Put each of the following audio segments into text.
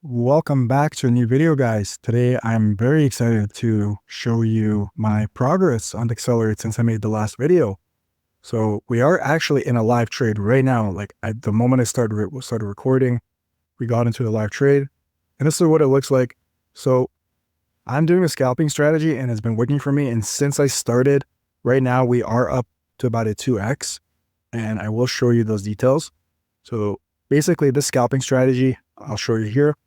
Welcome back to a new video, guys. Today, I'm very excited to show you my progress on Dexcelerate since I made the last video. So we are actually in a live trade right now. Like at the moment I started recording, we got into the live trade, and this is what it looks like. So I'm doing a scalping strategy and it's been working for me. And since I started, right now we are up to about a 2x, and I will show you those details. So basically this scalping strategy, I'll show you here.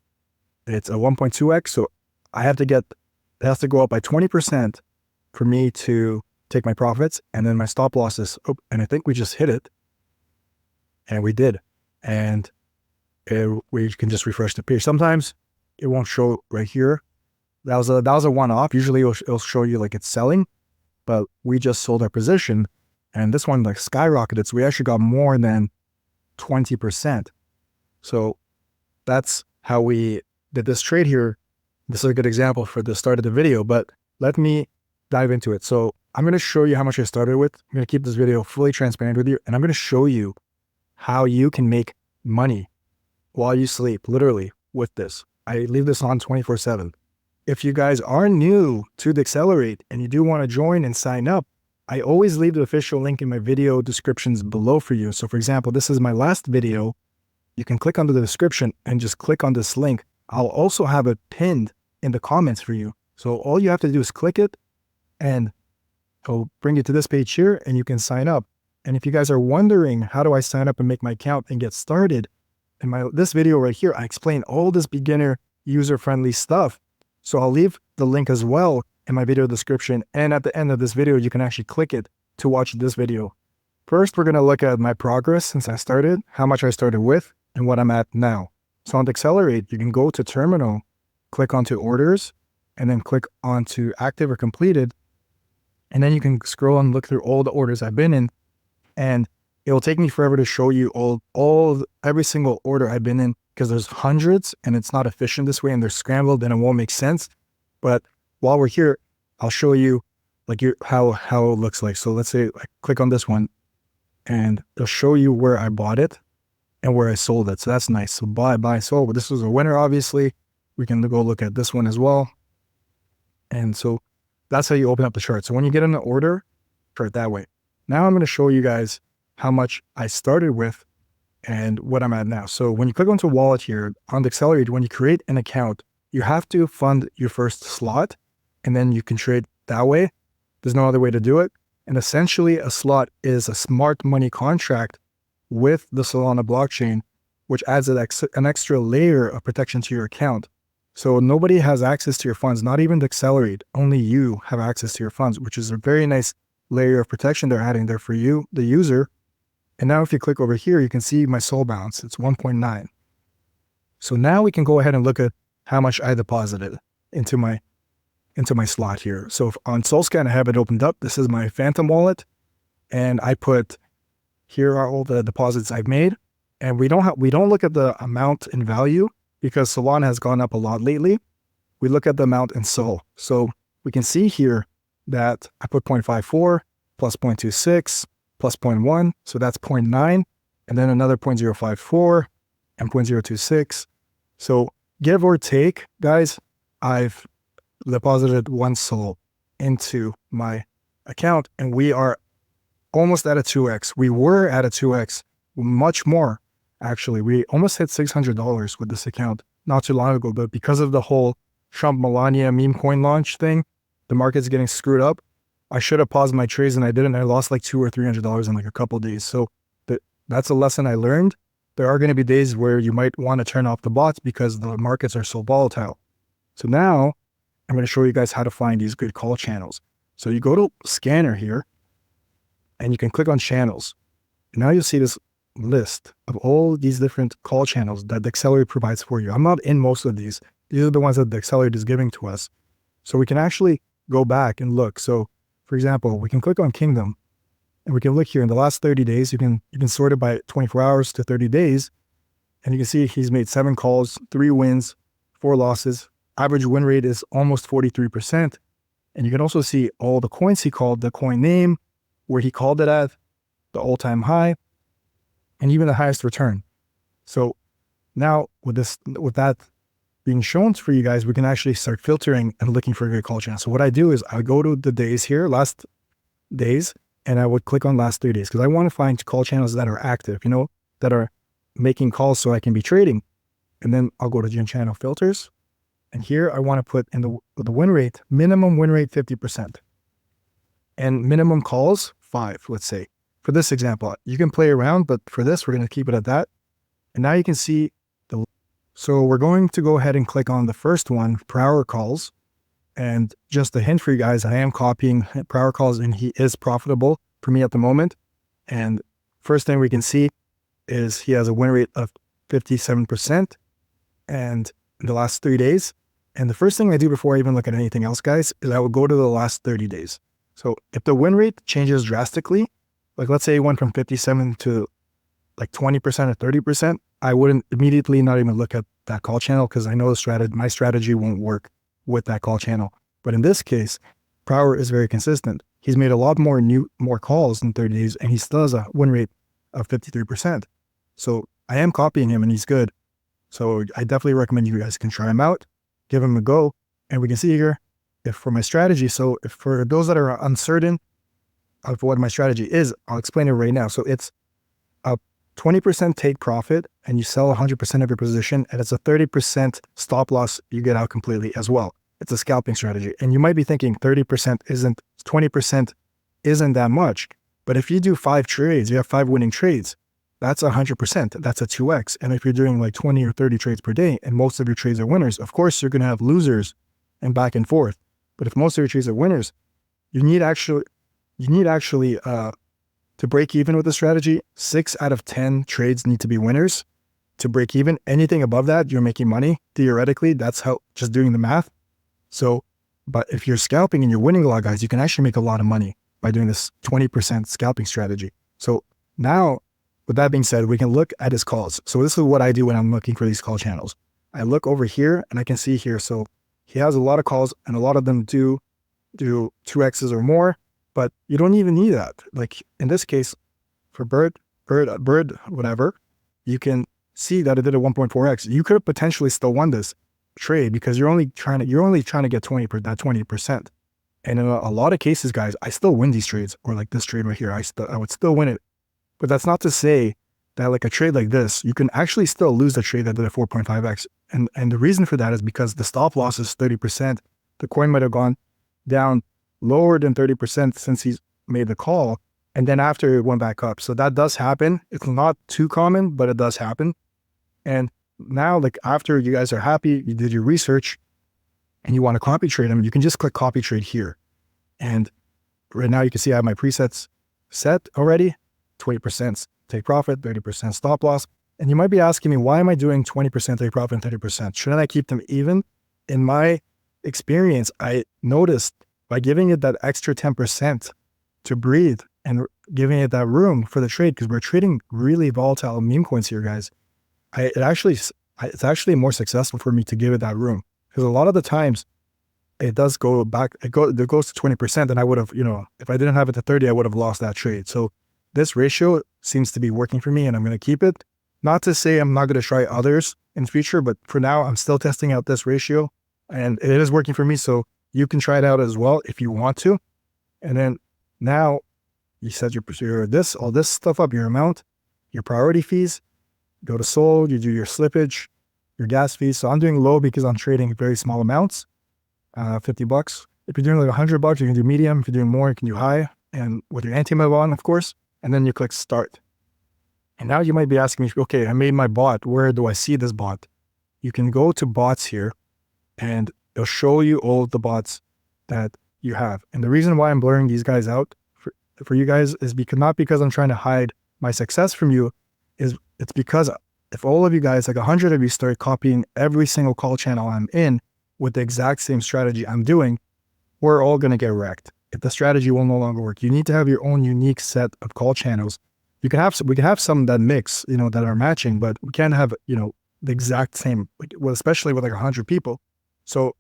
It's a 1.2x, so it has to go up by 20% for me to take my profits, and then my stop losses. Oh, and I think we just hit it, and we did. And we can just refresh the page. Sometimes it won't show right here. That was a one-off. Usually it'll show you like it's selling, but we just sold our position, and this one like skyrocketed. So we actually got more than 20%. So that's how we did this trade here. This is a good example for the start of the video, but let me dive into it. So I'm going to show you how much I started with. I'm going to keep this video fully transparent with you, and I'm going to show you how you can make money while you sleep, literally, with this. I leave this on 24/7. If you guys are new to Dexcelerate and you do want to join and sign up, I always leave the official link in my video descriptions below for you. So for example, this is my last video. You can click on the description and just click on this link. I'll also have it pinned in the comments for you. So all you have to do is click it, and it'll bring you to this page here, and you can sign up. And if you guys are wondering, how do I sign up and make my account and get started? In this video right here, I explain all this beginner user-friendly stuff. So I'll leave the link as well in my video description. And at the end of this video, you can actually click it to watch this video. First, we're going to look at my progress since I started, how much I started with, and what I'm at now. So on Dexcelerate, you can go to terminal, click onto orders, and then click onto active or completed. And then you can scroll and look through all the orders I've been in. And it will take me forever to show you every single order I've been in, because there's hundreds and it's not efficient this way, and they're scrambled and it won't make sense. But while we're here, I'll show you like how it looks like. So let's say I click on this one, and it'll show you where I bought it and where I sold it. So that's nice. So buy, sold. But this was a winner, obviously. We can go look at this one as well. And so that's how you open up the chart. So when you get in the order, chart that way. Now I'm going to show you guys how much I started with and what I'm at now. So when you click onto wallet here on Dexcelerate, when you create an account, you have to fund your first slot, and then you can trade that way. There's no other way to do it. And essentially a slot is a smart money contract with the Solana blockchain, which adds an extra layer of protection to your account. So nobody has access to your funds, not even Dexcelerate. Only you have access to your funds, which is a very nice layer of protection they're adding there for you, the user. And now if you click over here, you can see my SOL balance. It's 1.9. So now we can go ahead and look at how much I deposited into my slot here. So on SolScan, I have it opened up. This is my Phantom wallet, and I put, here are all the deposits I've made. And we don't look at the amount in value, because Solana has gone up a lot lately. We look at the amount in SOL. So we can see here that I put 0.54 plus 0.26 plus 0.1. So that's 0.9, and then another 0.054 and 0.026. So give or take, guys, I've deposited 1 SOL into my account, and we are almost at a 2x. We were at a 2x, much more. Actually, we almost hit $600 with this account not too long ago, but because of the whole Trump-Melania meme coin launch thing, the market's getting screwed up. I should have paused my trades, and I didn't. I lost like $200 or $300 in like a couple of days. So that's a lesson I learned. There are going to be days where you might want to turn off the bots because the markets are so volatile. So now I'm going to show you guys how to find these good call channels. So you go to Scanner here, and you can click on channels. And now you'll see this list of all these different call channels that Dexcelerate provides for you. I'm not in most of these. These are the ones that Dexcelerate is giving to us. So we can actually go back and look. So for example, we can click on Kingdom, and we can look here in the last 30 days. You can sort it by 24 hours to 30 days. And you can see he's made 7 calls, 3 wins, 4 losses. Average win rate is almost 43%. And you can also see all the coins he called, the coin name, where he called it at, the all-time high, and even the highest return. So now with that being shown for you guys, we can actually start filtering and looking for a good call channel. So what I do is I go to the days here, last days, and I would click on last 3 days because I want to find call channels that are active, that are making calls so I can be trading. And then I'll go to channel filters. And here I want to put in the win rate, minimum win rate 50%. And minimum calls 5, let's say. For this example, you can play around, but for this, we're going to keep it at that. And now you can see so we're going to go ahead and click on the first one, per hour calls. And just a hint for you guys, I am copying per hour calls and he is profitable for me at the moment. And first thing we can see is he has a win rate of 57% and in the last 3 days. And the first thing I do before I even look at anything else, guys, is I will go to the last 30 days. So if the win rate changes drastically, like let's say it went from 57 to like 20% or 30%, I wouldn't immediately not even look at that call channel because I know my strategy won't work with that call channel. But in this case, Power is very consistent. He's made a lot more calls in 30 days and he still has a win rate of 53%. So I am copying him and he's good. So I definitely recommend you guys can try him out, give him a go. And we can see here, if for my strategy, so if for those that are uncertain of what my strategy is, I'll explain it right now. So it's a 20% take profit and you sell 100% of your position, and it's a 30% stop loss you get out completely as well. It's a scalping strategy. And you might be thinking 20% isn't that much. But if you do 5 trades, you have 5 winning trades, that's 100%. That's a 2x. And if you're doing like 20 or 30 trades per day and most of your trades are winners, of course, you're going to have losers and back and forth. But if most of your trades are winners, you need actually to break even with the strategy, 6 out of 10 trades need to be winners to break even. Anything above that, you're making money. Theoretically, that's how, just doing the math. So, but if you're scalping and you're winning a lot, guys, you can actually make a lot of money by doing this 20% scalping strategy. So now, with that being said, we can look at his calls. So this is what I do when I'm looking for these call channels. I look over here and I can see here. So he has a lot of calls and a lot of them do 2x's or more. But you don't even need that. Like in this case, for bird, whatever, you can see that it did a 1.4x. You could have potentially still won this trade because you're only trying to get 20%. And in a lot of cases, guys, I still win these trades, or like this trade right here. I would still win it. But that's not to say that like a trade like this, you can actually still lose the trade that did a 4.5x. And the reason for that is because the stop loss is 30%. The coin might have gone down lower than 30% since he's made the call, and then after it went back up. So that does happen. It's not too common, but it does happen. And now, like after you guys are happy, you did your research and you want to copy trade them, you can just click copy trade here. And right now you can see I have my presets set already, 20% take profit, 30% stop loss. And you might be asking me, why am I doing 20% take profit and 30%? Shouldn't I keep them even? In my experience, I noticed by giving it that extra 10% to breathe and giving it that room for the trade, because we're trading really volatile meme coins here, guys, it's actually more successful for me to give it that room. Because a lot of the times it does go back, it goes to 20%, and I would have, if I didn't have it to 30, I would have lost that trade. So this ratio seems to be working for me and I'm going to keep it. Not to say I'm not going to try others in the future, but for now, I'm still testing out this ratio and it is working for me. So you can try it out as well if you want to. And then now you set all this stuff up, your amount, your priority fees, go to sold, you do your slippage, your gas fees. So I'm doing low because I'm trading very small amounts, $50. If you're doing like $100, you can do medium. If you're doing more, you can do high, and with your anti-mob on, of course, and then you click start. And now you might be asking me, okay, I made my bot. Where do I see this bot? You can go to bots here and it'll show you all of the bots that you have. And the reason why I'm blurring these guys out for you guys is not because I'm trying to hide my success from you, it's because if all of you guys, like 100 of you, start copying every single call channel I'm in with the exact same strategy I'm doing, we're all going to get wrecked. If the strategy will no longer work, you need to have your own unique set of call channels. We can have some that mix, that are matching, but we can't have, the exact same, especially with like 100 people. So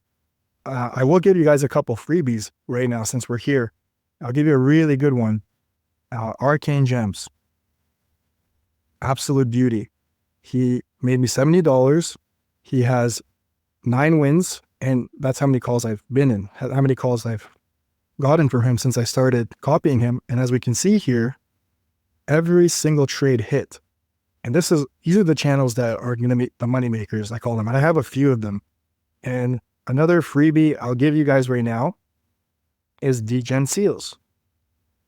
I will give you guys a couple freebies right now since we're here. I'll give you a really good one. Arcane Gems. Absolute beauty. He made me $70. He has 9 wins, and that's how many calls I've been in, how many calls I've gotten from him since I started copying him. And as we can see here, every single trade hit. And these are the channels that are going to be the money makers, I call them. And I have a few of them. And another freebie I'll give you guys right now is Degen Seals.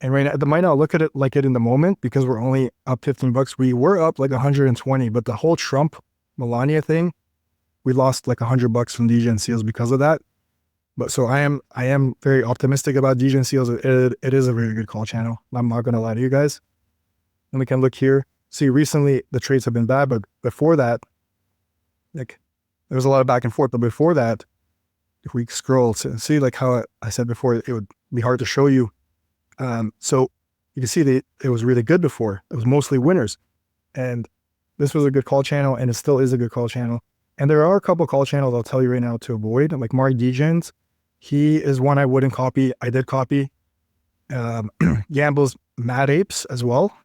And right now, they might not look at it like it in the moment because we're only up 15 bucks. We were up like 120, but the whole Trump Melania thing, we lost like 100 bucks from Degen Seals because of that. But so I am very optimistic about Degen Seals. It is a very good call channel. I'm not going to lie to you guys. And we can look here. See, recently the trades have been bad, but before that, like there was a lot of back and forth. But before that, if we scroll to see like how I said before, it would be hard to show you. So you can see that it was really good before. It was mostly winners. And this was a good call channel, and it still is a good call channel. And there are a couple call channels I'll tell you right now to avoid, like Mark Degens. He is one I wouldn't copy. I did copy. Gamble's Mad Apes as well.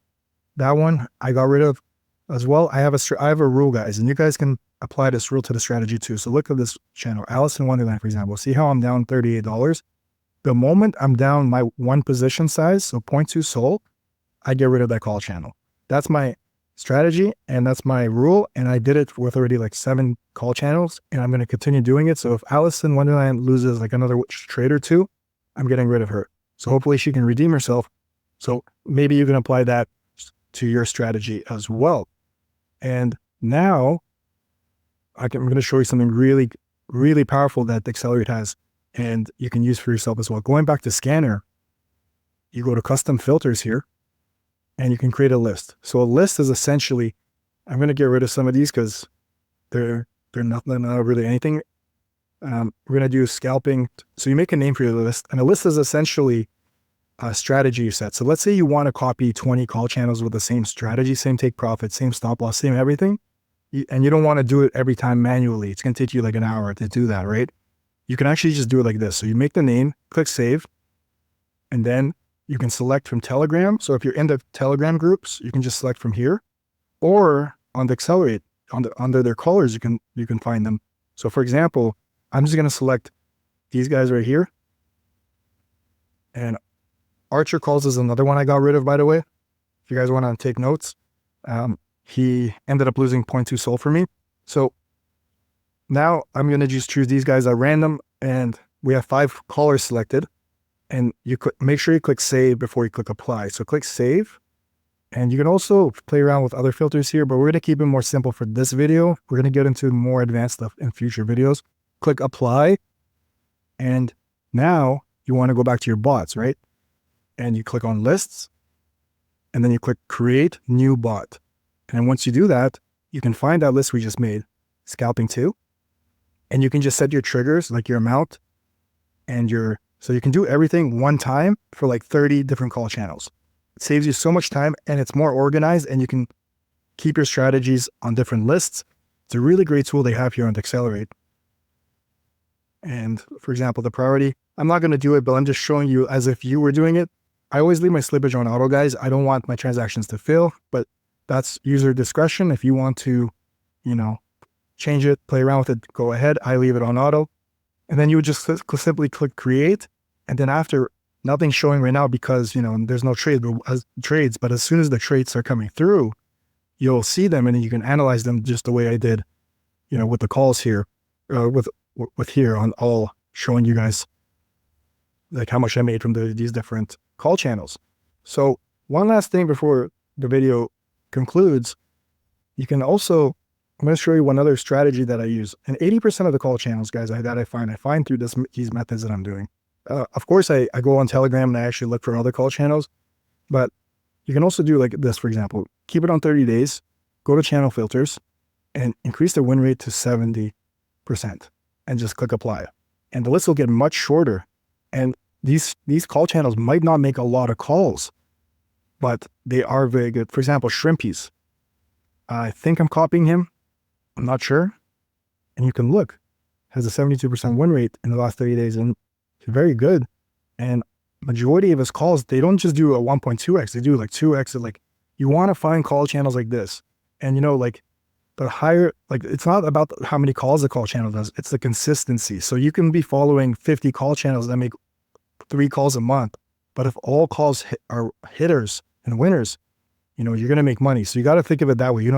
That one I got rid of as well. I have a rule, guys, and you guys can apply this rule to the strategy too. So look at this channel, Alice in Wonderland, for example. See how I'm down $38? The moment I'm down my one position size, so 0.2 SOL, I get rid of that call channel. That's my strategy, and that's my rule. And I did it with already like 7 call channels, and I'm going to continue doing it. So if Alice in Wonderland loses like another trade or 2, I'm getting rid of her. So hopefully she can redeem herself. So maybe you can apply that to your strategy as well. And now I'm going to show you something really, really powerful that Dexcelerate has, and you can use for yourself as well. Going back to scanner, you go to custom filters here, and you can create a list. So a list is essentially, I'm going to get rid of some of these because they're not really anything. We're going to do scalping. So you make a name for your list, and a list is essentially a strategy set. So let's say you want to copy 20 call channels with the same strategy, same take profit, same stop loss, same everything. And you don't want to do it every time manually. It's going to take you like an hour to do that, right? You can actually just do it like this. So you make the name, click save, and then you can select from Telegram. So if you're in the Telegram groups, you can just select from here, or on Dexcelerate, under their colors, you can find them. So for example, I'm just going to select these guys right here. And Archer Calls is another one I got rid of, by the way. If you guys want to take notes, he ended up losing 0.2 SOL for me. So now I'm going to just choose these guys at random, and we have 5 callers selected. And you make sure you click save before you click apply. So click save, and you can also play around with other filters here, but we're going to keep it more simple for this video. We're going to get into more advanced stuff in future videos. Click apply, and now you want to go back to your bots, right? And you click on lists, and then you click create new bot. And then once you do that, you can find that list we just made, scalping 2, and you can just set your triggers, like your amount and so you can do everything one time for like 30 different call channels. It saves you so much time, and it's more organized, and you can keep your strategies on different lists. It's a really great tool they have here on Dexcelerate. And for example, the priority, I'm not going to do it, but I'm just showing you as if you were doing it. I always leave my slippage on auto, guys. I don't want my transactions to fail, but that's user discretion. If you want to, change it, play around with it, go ahead. I leave it on auto. And then you would just simply click create. And then after, nothing's showing right now because, there's no trades, but as soon as the trades are coming through, you'll see them, and then you can analyze them just the way I did, with the calls here, with here on all, showing you guys like how much I made from these different call channels. So one last thing before the video concludes, you can also, I'm going to show you one other strategy that I use. And 80% of the call channels, guys, that I find through these methods that I'm doing. Of course, I go on Telegram and I actually look for other call channels, but you can also do like this, for example, keep it on 30 days, go to channel filters, and increase the win rate to 70%, and just click apply. And the list will get much shorter. And these call channels might not make a lot of calls, but they are very good. For example, Shrimpies. I think I'm copying him. I'm not sure. And you can look, has a 72% win rate in the last 30 days, and it's very good. And majority of his calls, they don't just do a 1.2x, they do like 2x. Like, you want to find call channels like this. And like the higher, like, it's not about how many calls the call channel does, it's the consistency. So you can be following 50 call channels that make 3 calls a month, but if all calls are hitters and winners, you know, you're going to make money. So you got to think of it that way.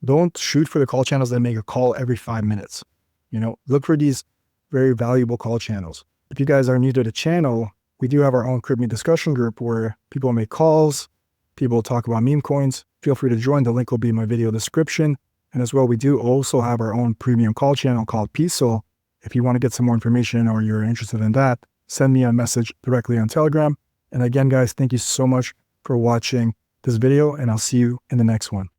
Don't shoot for the call channels that make a call every 5 minutes. You know, look for these very valuable call channels. If you guys are new to the channel, we do have our own CryptMe discussion group where people make calls, people talk about meme coins. Feel free to join. The link will be in my video description. And as well, we do also have our own premium call channel called PSOL. If you want to get some more information or you're interested in that, send me a message directly on Telegram. And again, guys, thank you so much for watching this video, and I'll see you in the next one.